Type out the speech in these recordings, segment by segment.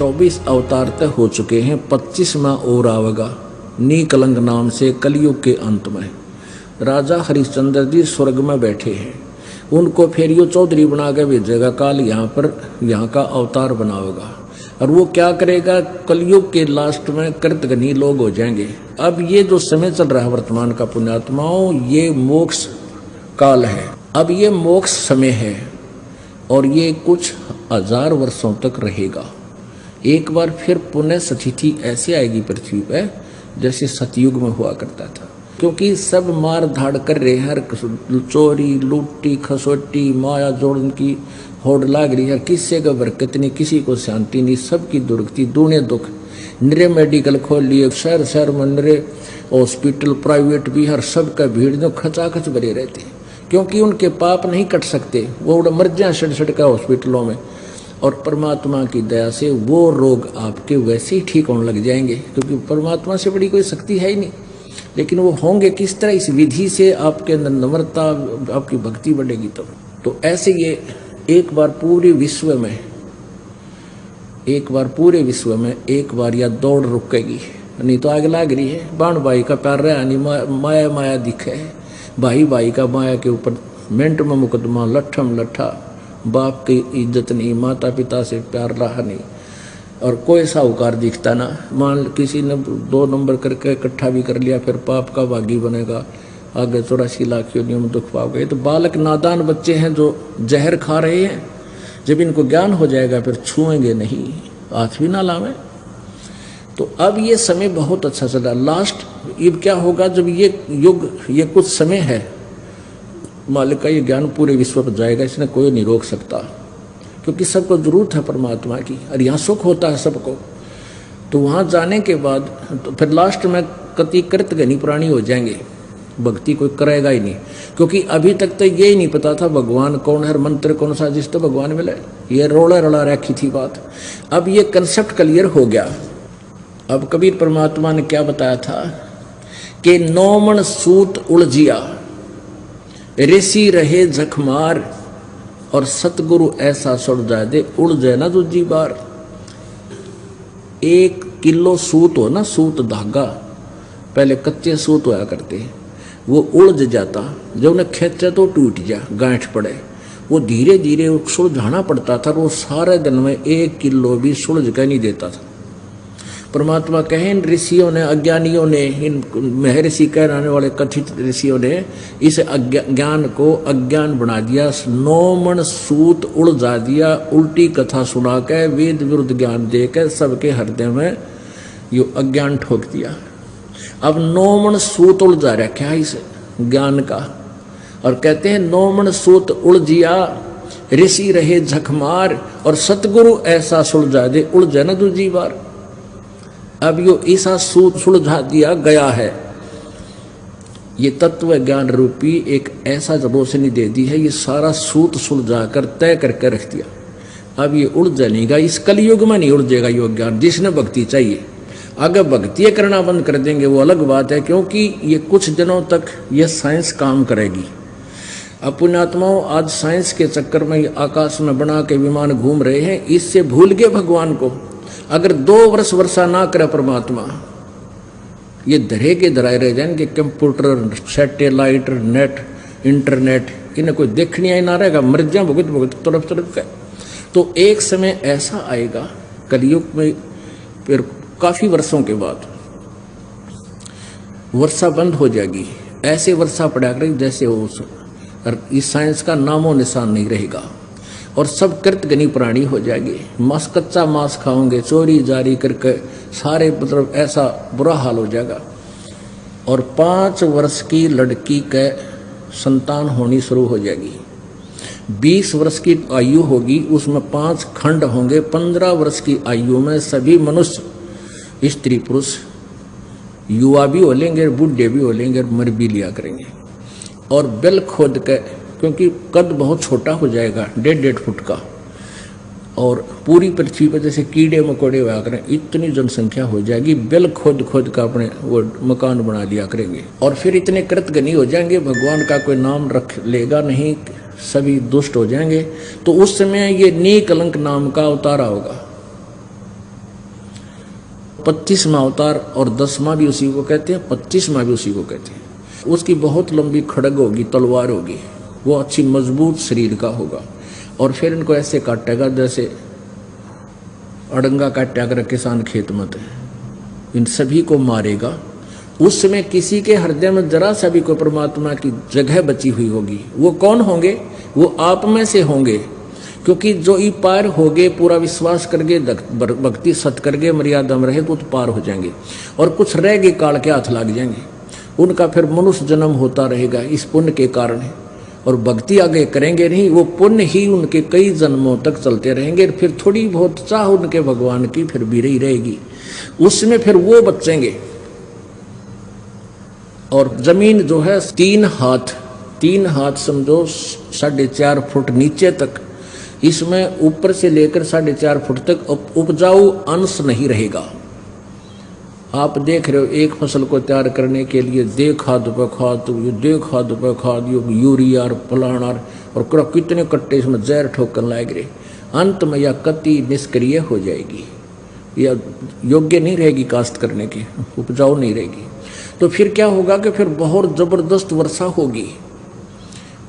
24 अवतार तक हो चुके हैं। 25वां और आवेगा नी कलंक नाम से कलयुग के अंत में। राजा हरिश्चंद्र जी स्वर्ग में बैठे हैं, उनको फिर यो चौधरी बना के भेजेगा काल यहाँ का अवतार बनावेगा। और वो क्या करेगा, कलयुग के लास्ट में कृतघ्नी लोग हो जाएंगे। अब ये जो समय चल रहा है वर्तमान का पुण्यात्माओं, ये मोक्ष काल है। अब ये मोक्ष समय है और ये कुछ 1000 वर्षों तक रहेगा। एक बार फिर पुनः स्थिति ऐसे आएगी पृथ्वी पे जैसे सतयुग में हुआ करता था, क्योंकि सब मार धाड़ कर रहे हैं। चोरी लूटी खसोटी माया जोड़न की होड़ लाग रही है। किसी का बरकत नहीं, किसी को शांति नहीं, सबकी दुर्गति दूने दुख। नरे मेडिकल खोल लिए, शहर शहर में नरे हॉस्पिटल प्राइवेट भी, हर सब का भीड़ जो खचाखच भरे रहते हैं, क्योंकि उनके पाप नहीं कट सकते। वो मर जाए सड़ का हॉस्पिटलों में, और परमात्मा की दया से वो रोग आपके वैसे ही ठीक होने लग जाएंगे, क्योंकि परमात्मा से बड़ी कोई शक्ति है ही नहीं। लेकिन वो होंगे किस तरह, इस विधि से आपके अंदर नम्रता, आपकी भक्ति बढ़ेगी तब। तो ऐसे ये एक बार पूरे विश्व में एक बार या दौड़ रुकेगी, नहीं तो आग लाग रही है। बाण भाई का प्यार रहा नहीं, माया माया दिखे है। भाई भाई का माया के ऊपर मिनट में मुकदमा, लट्ठम लट्ठा। बाप की इज्जत नहीं, माता पिता से प्यार रहा नहीं, और कोई साहूकार दिखता ना। मान किसी ने 2 नंबर करके इकट्ठा भी कर लिया, फिर पाप का भागी बनेगा, आगे 84 लाख योनियों में दुख पाओगे। तो बालक नादान बच्चे हैं जो जहर खा रहे हैं। जब इनको ज्ञान हो जाएगा फिर छुएंगे नहीं, हाथ भी ना लावें। तो अब ये समय बहुत अच्छा चला। लास्ट अब क्या होगा, जब ये युग, ये कुछ समय है, मालिक का ये ज्ञान पूरे विश्व पर जाएगा, इसने कोई नहीं रोक सकता, क्योंकि सबको जरूरत है परमात्मा की, और यहाँ सुख होता है सबको। तो वहाँ जाने के बाद तो फिर लास्ट में कति कृतघ्नी प्राणी हो जाएंगे, भक्ति कोई करेगा ही नहीं। क्योंकि अभी तक तो ये ही नहीं पता था भगवान कौन है, मंत्र कौन सा जिस तो भगवान मिले, ये रोड़ा रड़ा रखी थी बात। अब ये कंसेप्ट क्लियर हो गया। अब कबीर परमात्मा ने क्या बताया था कि 9 मन सूत उलझिया, ऋषि रहे जखमार, और सतगुरु ऐसा सुलझा दे उलझे ना दूजी बार। 1 किलो सूत हो ना, सूत धागा, पहले कच्चे सूत होया करते, वो उलझ जाता, जब उन्हें खींचा तो टूट जा, गांठ पड़े। वो धीरे धीरे सुलझाना पड़ता था, वो सारे दिन में 1 किलो भी सुलझ कर नहीं देता था। परमात्मा कहे इन ऋषियों ने, अज्ञानियों ने, इन महर्षि कहलाने वाले कथित ऋषियों ने इस ज्ञान को अज्ञान बना दिया। 9 मन सूत उलझा दिया, उल्टी कथा सुना के, वेद विरुद्ध ज्ञान दे के सबके हृदय में यो अज्ञान ठोक दिया। अब 9 मन सूत उलझा रखा है इस ज्ञान का, और कहते हैं 9 मन सूत उलझिया, ऋषि रहे झकमार, और सतगुरु ऐसा सुलझा दे उलझे न दूजी बार। अब यो ऐसा सूत सुलझा दिया गया है, ये तत्व ज्ञान रूपी एक ऐसा रोशनी दे दी है, ये सारा सूत सुलझा कर तय करके रख दिया। अब ये उलझ नहीं गा, इस कलयुग में नहीं उलझेगा यो ज्ञान, जिसने भक्ति चाहिए। अगर भक्ति करना बंद कर देंगे वो अलग बात है, क्योंकि ये कुछ दिनों तक ये साइंस काम करेगी। अब पुण्यात्माओं, आज साइंस के चक्कर में आकाश में बना के विमान घूम रहे हैं, इससे भूल गए भगवान को। अगर 2 वर्ष वर्षा ना करे परमात्मा, ये धरे के धराए रह जाएंगे। कंप्यूटर, सैटेलाइट, नेट, इंटरनेट, इन्हें कोई देखने ही ना रहेगा, मर जाए भुगत भुगत तरफ का। तो एक समय ऐसा आएगा कलयुग में, फिर काफी वर्षों के बाद वर्षा बंद हो जाएगी। ऐसे वर्षा पड़ा करेगी जैसे वो, इस साइंस का नामो निशान नहीं रहेगा, और सब कृतघ्नी प्राणी हो जाएंगे। कच्चा मांस खाओगे, चोरी जारी करके सारे, मतलब ऐसा बुरा हाल हो जाएगा। और 5 वर्ष की लड़की के संतान होनी शुरू हो जाएगी। 20 वर्ष की आयु होगी, उसमें 5 खंड होंगे। 15 वर्ष की आयु में सभी मनुष्य, स्त्री पुरुष, युवा भी हो लेंगे, बूढ़े भी हो लेंगे, मर भी लिया करेंगे। और बिल खोद के, क्योंकि कद बहुत छोटा हो जाएगा, 1.5 फुट का, और पूरी पृथ्वी पर जैसे कीड़े मकोड़े हुआ करें, इतनी जनसंख्या हो जाएगी। बिल खोद खोद का अपने वो मकान बना लिया करेंगे, और फिर इतने कृतघ्नी हो जाएंगे, भगवान का कोई नाम रख लेगा नहीं, सभी दुष्ट हो जाएंगे। तो उस समय ये नी कलंक नाम का अवतार होगा। 25वां अवतार और 10वां भी उसी को कहते हैं, 25वां भी उसी को कहते हैं। उसकी बहुत लंबी खड़ग होगी, तलवार होगी, वो अच्छी मजबूत शरीर का होगा और फिर इनको ऐसे काटेगा जैसे अड़ंगा काटा कर किसान खेत मत है, इन सभी को मारेगा। उस समय किसी के हृदय में जरा सा भी कोई परमात्मा की जगह बची हुई होगी। वो कौन होंगे? वो आप में से होंगे, क्योंकि जो ई पार होगे, पूरा विश्वास करके भक्ति सत करके मर्यादा में रहे तो पार हो जाएंगे, और कुछ रह गए काल के हाथ लग जाएंगे, उनका फिर मनुष्य जन्म होता रहेगा इस पुण्य के कारण। और भक्ति आगे करेंगे नहीं, वो पुण्य ही उनके कई जन्मों तक चलते रहेंगे। फिर थोड़ी बहुत चाह उनके भगवान की फिर भी रही रहेगी, उसमें फिर वो बचेंगे। और जमीन जो है 3 हाथ समझो 4.5 फुट नीचे तक, इसमें ऊपर से लेकर 4.5 फुट तक उपजाऊ अंश नहीं रहेगा। आप देख रहे हो एक फसल को तैयार करने के लिए दे खाद पे खाद, यूरिया और फलाना और कितने कट्टे इसमें जहर ठोकर लाए गए, अंत में यह कति निष्क्रिय हो जाएगी, या योग्य नहीं रहेगी काश्त करने की, उपजाऊ नहीं रहेगी। तो फिर क्या होगा कि फिर बहुत जबरदस्त वर्षा होगी,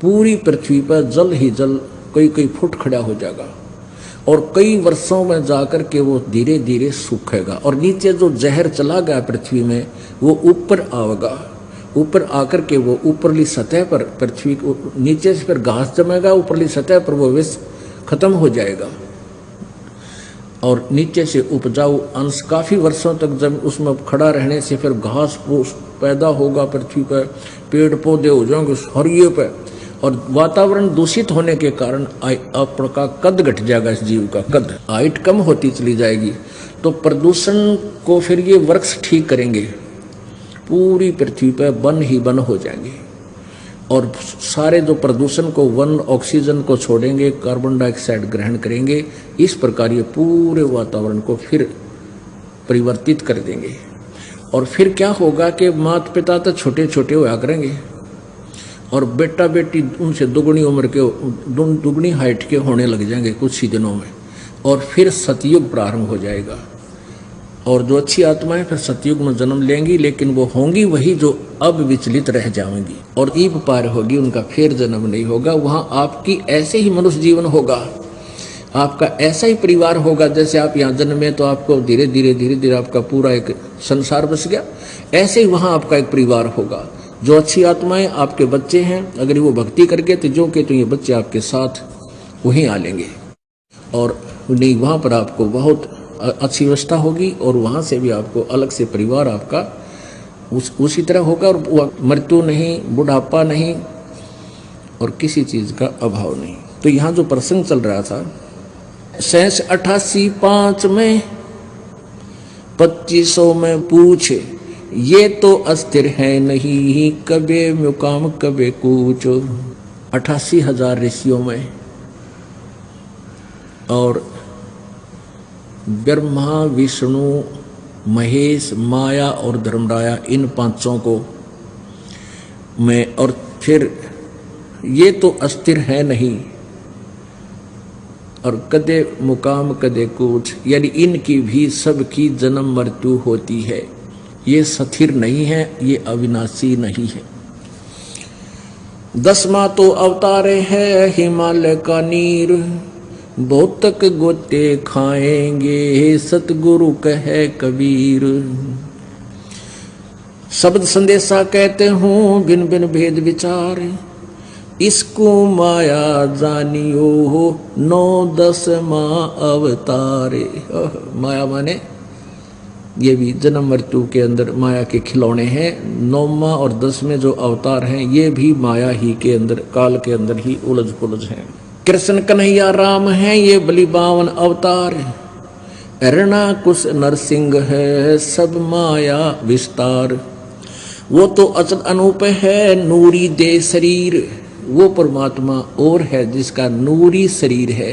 पूरी पृथ्वी पर जल ही जल कई फुट खड़ा हो जाएगा, और कई वर्षों में जाकर के वो धीरे धीरे सूखेगा, और नीचे जो जहर चला गया पृथ्वी में वो ऊपर आएगा, ऊपर आकर के वो ऊपरली सतह पर पृथ्वी को नीचे से फिर घास जमेगा, ऊपरली सतह पर वो विष खत्म हो जाएगा, और नीचे से उपजाऊ अंश काफ़ी वर्षों तक जब उसमें खड़ा रहने से फिर घास फूस पैदा होगा पृथ्वी पर, पेड़ पौधे हो जाएंगे हरिये पे, और वातावरण दूषित होने के कारण आपका कद घट जाएगा, इस जीव का कद, हाइट कम होती चली जाएगी। तो प्रदूषण को फिर ये वृक्ष ठीक करेंगे, पूरी पृथ्वी पर वन ही वन हो जाएंगे, और सारे जो प्रदूषण को वन ऑक्सीजन को छोड़ेंगे, कार्बन डाइऑक्साइड ग्रहण करेंगे, इस प्रकार ये पूरे वातावरण को फिर परिवर्तित कर देंगे। और फिर क्या होगा कि माता पिता तो छोटे छोटे होया करेंगे, और बेटा बेटी उनसे दुगनी उम्र के, दुगनी हाइट के होने लग जाएंगे कुछ ही दिनों में, और फिर सतयुग प्रारंभ हो जाएगा। और जो अच्छी आत्माएं फिर सतयुग में जन्म लेंगी, लेकिन वो होंगी वही जो अब विचलित रह जाएंगी, और ईप पार होगी, उनका फिर जन्म नहीं होगा। वहाँ आपकी ऐसे ही मनुष्य जीवन होगा, आपका ऐसा ही परिवार होगा। जैसे आप यहाँ जन्मे तो आपको धीरे धीरे आपका पूरा एक संसार बस गया, ऐसे ही वहाँ आपका एक परिवार होगा। जो अच्छी आत्माएं आपके बच्चे हैं, अगर वो भक्ति करके तो जो के तो ये बच्चे आपके साथ वहीं आ लेंगे, और नहीं वहाँ पर आपको बहुत अच्छी व्यवस्था होगी, और वहाँ से भी आपको अलग से परिवार आपका उसी तरह होगा, और मृत्यु नहीं, बुढ़ापा नहीं, और किसी चीज़ का अभाव नहीं। तो यहाँ जो प्रसंग चल रहा था 88 में 2500 में पूछे, ये तो अस्थिर है नहीं, कबे मुकाम कबे कूच। 88,000 ऋषियों में, और ब्रह्मा विष्णु महेश माया और धर्मराया, इन 5 को में, और फिर ये तो अस्थिर है नहीं, और कदे मुकाम कदे कूच, यानी इनकी भी सबकी जन्म मृत्यु होती है, ये स्थिर नहीं है, ये अविनाशी नहीं है। 10वां तो अवतारे है हिमालय का नीर, बहुतक गोते खाएंगे सतगुरु कहे कबीर। शब्द संदेशा कहते हूँ बिन बिन भेद विचार, इसको माया जानियो 9-10वां अवतारे। माया माने ये भी जन्म मृत्यु के अंदर माया के खिलौने हैं। 9वां और 10वें जो अवतार हैं ये भी माया ही के अंदर, काल के अंदर ही उलझ पुलझ हैं। कृष्ण कन्हैया राम हैं ये बलि 52 अवतार, अरणा कुश नरसिंह है सब माया विस्तार। वो तो अचल अनूप है नूरी दे शरीर, वो परमात्मा और है जिसका नूरी शरीर है,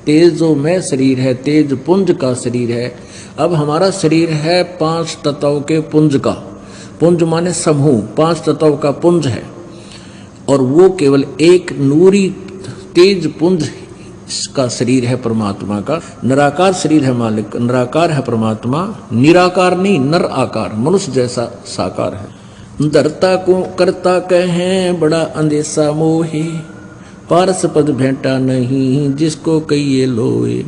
तेजो में शरीर है, तेज पुंज का शरीर है। अब हमारा शरीर है 5 तत्वों के पुंज का, पुंज माने समूह, 5 तत्वों का पुंज है, और वो केवल एक नूरी तेज पुंज का शरीर है परमात्मा का, निराकार शरीर है मालिक, निराकार है परमात्मा, निराकार नहीं नर आकार, मनुष्य जैसा साकार है। धरता को करता कहें बड़ा अंदेशा मोहे, पारस पद भेंटा नहीं जिसको कहिए लोए।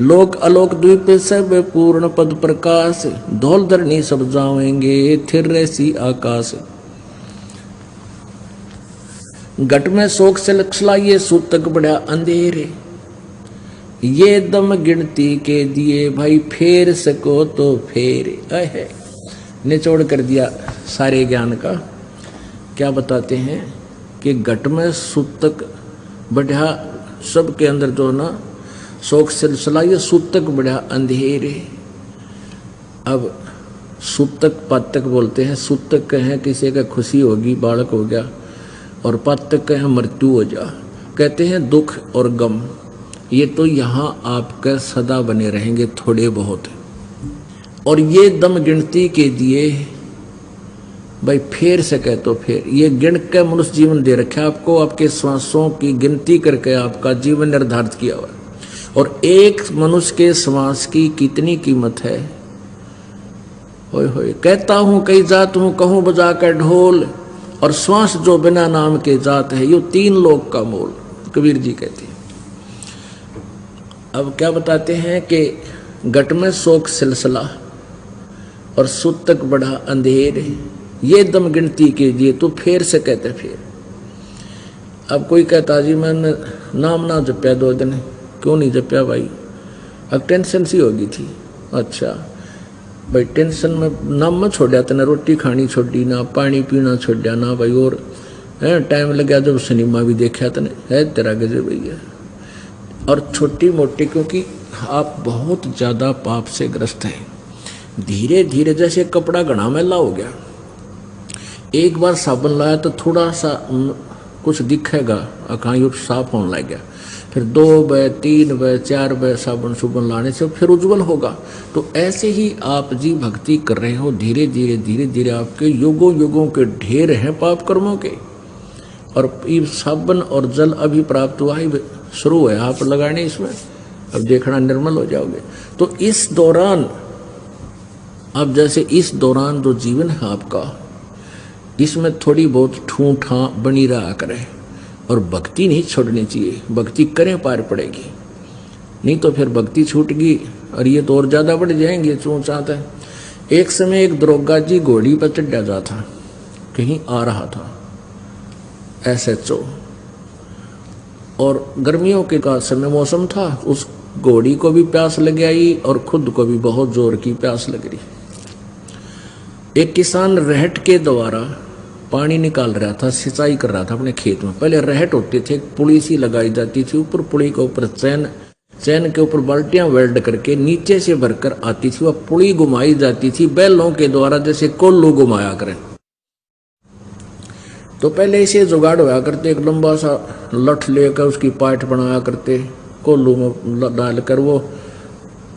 लोक अलोक द्वीप सब पूर्ण पद प्रकाश, धौल धरनी सब जावेंगे थिर रहसी आकाश। घट में शोक से लक्षलाइए सूतक बड़ा अंधेरे, ये दम गिनती के दिए भाई फेर सको तो फेरे। अहे निचोड़ कर दिया सारे ज्ञान का। क्या बताते हैं कि घट में सूतक बढ़िया, सबके अंदर जो ना शोक सिलसिला, ये सूतक बढ़िया अंधेरे। अब सूतक पातक बोलते हैं, सूतक कहें किसी का खुशी होगी बालक हो गया, और पातक कहें मृत्यु हो जा। कहते हैं दुख और गम ये तो यहाँ आपका सदा बने रहेंगे थोड़े बहुत, और ये दम गिनती के दिए भाई फेर सके तो फेर, ये गिन के मनुष्य जीवन दे रखा आपको, आपके श्वासों की गिनती करके आपका जीवन निर्धारित किया हुआ। और एक मनुष्य के श्वास की कितनी कीमत है। होय होय कहता हूं कई जात हूं, कहूं बजा कर ढोल, और श्वास जो बिना नाम के जात है, यो तीन लोक का मोल, कबीर जी कहते हैं। अब क्या बताते हैं कि घट में शोक सिलसिला और सूतक बड़ा अंधेर, ये दम गिनती कीजिए तो फेर से कहते फेर। अब कोई कहता जी मैंने नाम ना जपया 2 दिन, क्यों नहीं जपया भाई? अब टेंशन सी होगी थी। अच्छा भाई टेंशन में नाम में छोड़ा तेना, रोटी खानी छोड़ी ना, पानी पीना छोड़ा ना भाई, और है टाइम लगा जब सिनेमा भी देखा तने, है तेरा गजब भैया। और छोटी मोटी, क्योंकि आप बहुत ज़्यादा पाप से ग्रस्त हैं। धीरे धीरे जैसे कपड़ा घना मैला हो गया, एक बार साबुन लाया तो थोड़ा सा कुछ दिखेगा, कहाँ साफ होने लग गया, फिर 2 बार 3 बार 4 बार साबुन सुबुन लाने से फिर उज्जवल होगा। तो ऐसे ही आप जी भक्ति कर रहे हो, धीरे धीरे धीरे धीरे आपके युगों युगों के ढेर हैं पाप कर्मों के, और ये साबुन और जल अभी प्राप्त हुआ ही शुरू है आप लगाने इसमें, अब देखना निर्मल हो जाओगे। तो इस दौरान, अब जैसे इस दौरान जो जीवन है आपका, इसमें थोड़ी बहुत ठूठा बनी रहा करे, और भक्ति नहीं छोड़नी चाहिए। भक्ति करें पार पड़ेगी, नहीं तो फिर भक्ति छूट गई और ये तो और ज़्यादा बढ़ जाएंगे चूँचाते हैं। एक समय एक दरोगा जी घोड़ी पर चढ़ा जा था, कहीं आ रहा था SHO, और गर्मियों के का समय मौसम था, उस घोड़ी को भी प्यास लग आई और खुद को भी बहुत जोर की प्यास लग रही। एक किसान रहट के द्वारा पानी निकाल रहा था, सिंचाई कर रहा था अपने खेत में। पहले रहट होते थे, पुली सी लगाई जाती थी, ऊपर पुली के ऊपर चैन के ऊपर बाल्टियां वेल्ड करके नीचे से भरकर आती थी, वह पुली घुमाई जाती थी बैलों के द्वारा, जैसे कोल्लू घुमाया करें। तो पहले इसे जुगाड़ होया करते, एक लंबा सा लठ लेकर उसकी पाइट बनाया करते, कोल्लू में डालकर वो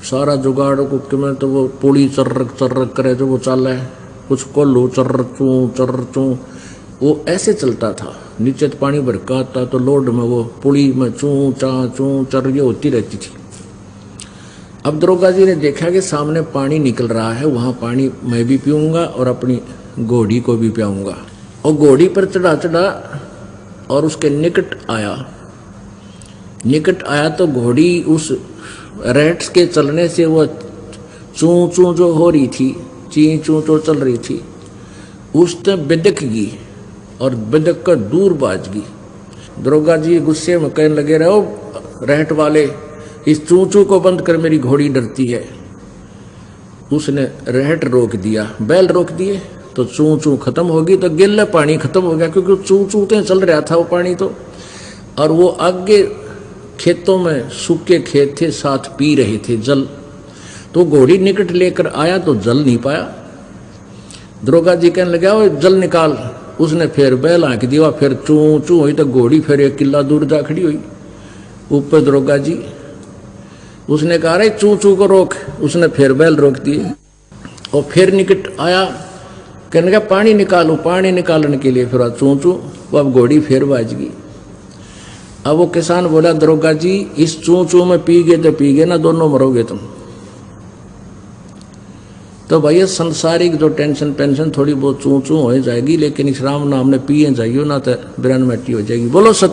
सारा जुगाड़ को, तो वो पुली चर्रक करे जो वो चल है, कुछ कोल्लू चर्र चू वो ऐसे चलता था। नीचे तो पानी भरका आता तो लोड में वो पुली में चू चर ये होती रहती थी। अब दरोगा जी ने देखा कि सामने पानी निकल रहा है, वहाँ पानी मैं भी पीऊँगा और अपनी घोड़ी को भी पियाऊँगा। और घोड़ी पर चढ़ा और उसके निकट आया तो घोड़ी उस रेट्स के चलने से वो चू जो हो रही थी, ची चू तो चल रही थी, उसने बिदक गई और बिदक कर दूर बाज गई। दरोगा जी गुस्से में कहने लगे, रहो रहट वाले, इस चूचू को बंद कर, मेरी घोड़ी डरती है। उसने रहट रोक दिया, बैल रोक दिए, तो चू खत्म होगी, तो गिल्ला पानी खत्म हो गया, क्योंकि चूते चल रहा था वो पानी तो। और वो आगे खेतों में सूखे खेत थे, साथ पी रहे थे जल, तो घोड़ी निकट लेकर आया तो जल नहीं पाया। दरोगा जी कहने लगा, वो जल निकाल। उसने फिर बैल आंक दिया, फिर चू हुई तो घोड़ी फिर 1 किला दूर जा खड़ी हुई। ऊपर दरोगा जी उसने कहा, अरे चू को रोक। उसने फिर बैल रोक दिए और फिर निकट आया, कहने लगा पानी निकालो। पानी निकालने के लिए फिर चू वो अब घोड़ी फिर बाज गई। अब वो किसान बोला दरोगा जी इस चू चू में पी गए तो पी गए ना, दोनों मरोगे तुम। तो भैया संसारिक जो टेंशन पेंशन थोड़ी बहुत चू चू हो जाएगी, लेकिन इस राम नाम ने पिए जाइयो ना तो बिरन मिट्टी हो जाएगी। बोलो सत